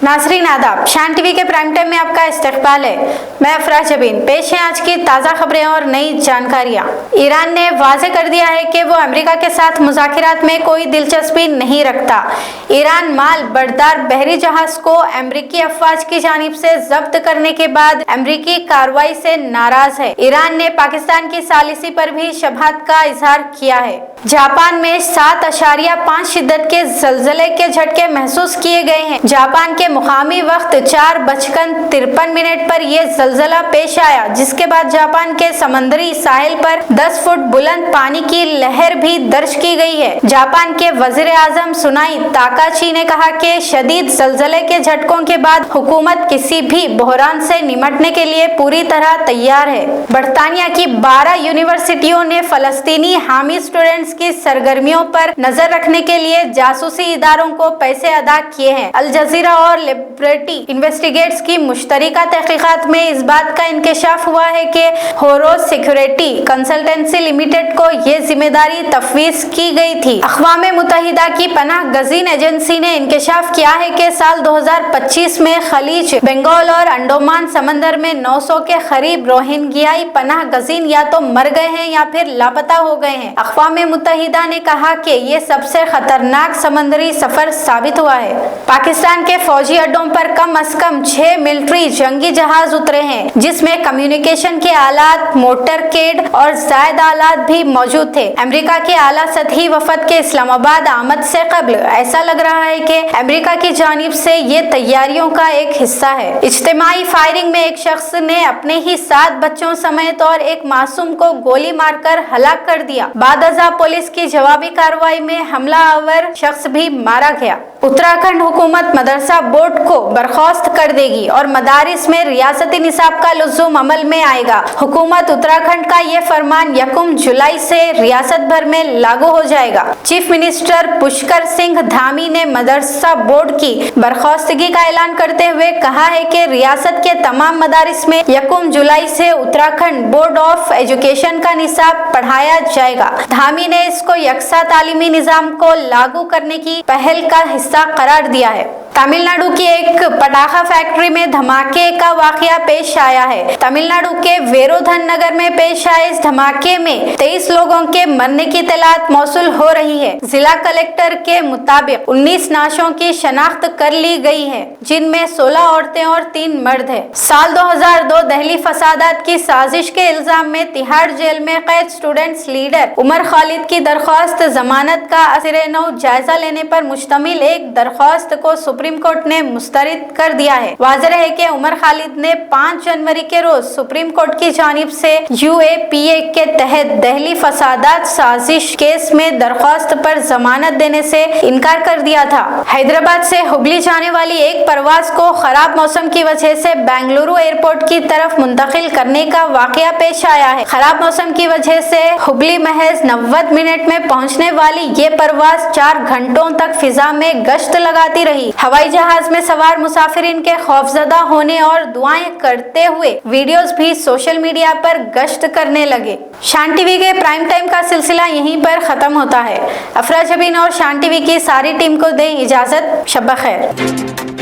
नाज़रीन आदाब, शान टीवी के प्राइम टाइम में आपका इस्तकबाल है। मैं अफरा जबीन, पेश है आज की ताज़ा खबरें और नई जानकारियाँ। ईरान ने वाज़ेह कर दिया है कि वो अमेरिका के साथ मुज़ाकिरात में कोई दिलचस्पी नहीं रखता। ईरान माल बरदार बहरी जहाज़ को अमेरिकी अफवाज की जानिब से जब्त करने के बाद अमेरिकी कार्रवाई से नाराज है। ईरान ने पाकिस्तान की सालिसी पर भी शबहत का इजहार किया है। जापान में 7.5 शिद्दत के ज़लज़ले के झटके महसूस किए गए हैं। जापान के मुकामी वक्त 4:53 पर यह ज़लज़ला पेश आया, जिसके बाद जापान के समंदरी साहिल पर 10 फुट बुलंद पानी की लहर भी दर्ज की गई है। जापान के वज़ीर आज़म सुनाई ताकाची ने कहा कि शदीद ज़लज़ले के झटकों के बाद हुकूमत किसी भी बहरान से निमटने के लिए पूरी तरह तैयार है। बरतानिया की 12 यूनिवर्सिटियों ने फलस्तीनी हामी स्टूडेंट्स की सरगर्मियों पर नजर रखने के लिए जासूसी इदारों को पैसे अदा किए हैं। अल जजीरा और लिबर्टी इन्वेस्टिगेट्स की मुश्तरका तहकीकात में इस बात का इंकशाफ हुआ है कि होरोज सिक्योरिटी कंसल्टेंसी लिमिटेड को ये जिम्मेदारी तफवीज की गई थी। अक़वाम मुत्तहिदा की पनाह गज़ीन एजेंसी ने इंकशाफ किया है कि साल 2025 में खलीज बंगाल और अंडोमान समंदर में 900 के करीब रोहिंग्याई पनाह गज़ीन या तो मर गए हैं या फिर लापता हो गए हैं। अक़वाम मुत्तहिदा ने कहा कि ये सबसे खतरनाक समंदरी सफर साबित हुआ है। पाकिस्तान के फौजी अड्डों पर कम अज कम 6 मिलिट्री जंगी जहाज उतरे हैं, जिसमें कम्युनिकेशन के आलात, मोटरकेड और जायद आलात भी मौजूद थे। अमेरिका के आला सतही वफद के इस्लामाबाद आमद से कबल ऐसा लग रहा है कि अमेरिका की जानिब से ये तैयारियों का एक हिस्सा है। इज्तिमाई फायरिंग में एक शख्स ने अपने ही 7 बच्चों समेत और एक मासूम को गोली मारकर हलाक कर दिया। बादअज़ा पुलिस की जवाबी कार्रवाई में हमलावर शख्स भी मारा गया। उत्तराखंड हुकूमत मदरसा बोर्ड को बर्खास्त कर देगी और मदारिस में रियासती निसाब का लुज़ुम अमल में आएगा। हुकूमत उत्तराखंड का ये फरमान 1 जुलाई से रियासत भर में लागू हो जाएगा। चीफ मिनिस्टर पुष्कर सिंह धामी ने मदरसा बोर्ड की बर्खास्तगी का ऐलान करते हुए कहा है कि रियासत के तमाम मदारिस में 1 जुलाई से उत्तराखंड बोर्ड ऑफ एजुकेशन का निसाब पढ़ाया जाएगा। धामी ने इसको यकसा तालीमी निज़ाम को लागू करने की पहल का हिस्सा करार दिया है। तमिलनाडु की एक पटाखा फैक्ट्री में धमाके का वाकया पेश आया है। तमिलनाडु के वेरोधन नगर में पेश आए इस धमाके में 23 लोगों के मरने की इत्तलात मौसूल हो रही है। जिला कलेक्टर के मुताबिक 19 नाशों की शनाख्त कर ली गई है, जिनमें 16 औरतें और 3 मर्द है। साल 2002 दहली फसादात की साजिश के इल्जाम में तिहाड़ जेल में कैद स्टूडेंट्स लीडर उमर खालिद की दरख्वास्त जमानत का असर-ए-नौ जायजा लेने पर मुश्तमिल एक दरख्वास्त को सुप्रीम कोर्ट ने मुस्तरद कर दिया है। वाज़ेह है कि उमर खालिद ने 5 जनवरी के रोज सुप्रीम कोर्ट की जानिब से UAPA के तहत दहली फसादात साजिश केस में दरख्वास्त पर जमानत देने से इनकार कर दिया था। हैदराबाद से हुबली जाने वाली एक परवाज को खराब मौसम की वजह से बेंगलुरु एयरपोर्ट की तरफ मुंतकिल करने का वाकया पेश आया है। खराब मौसम की वजह से हुबली महज 90 मिनट में पहुंचने वाली ये परवाज 4 घंटों तक फिजा में गश्त लगाती रही। हवाई जहाज में सवार मुसाफिरीन के खौफजदा होने और दुआएं करते हुए वीडियोस भी सोशल मीडिया पर गश्त करने लगे। शान टीवी के प्राइम टाइम का सिलसिला यहीं पर खत्म होता है। अफरा जबीन और शान टीवी की सारी टीम को दें इजाजत। शब खैर।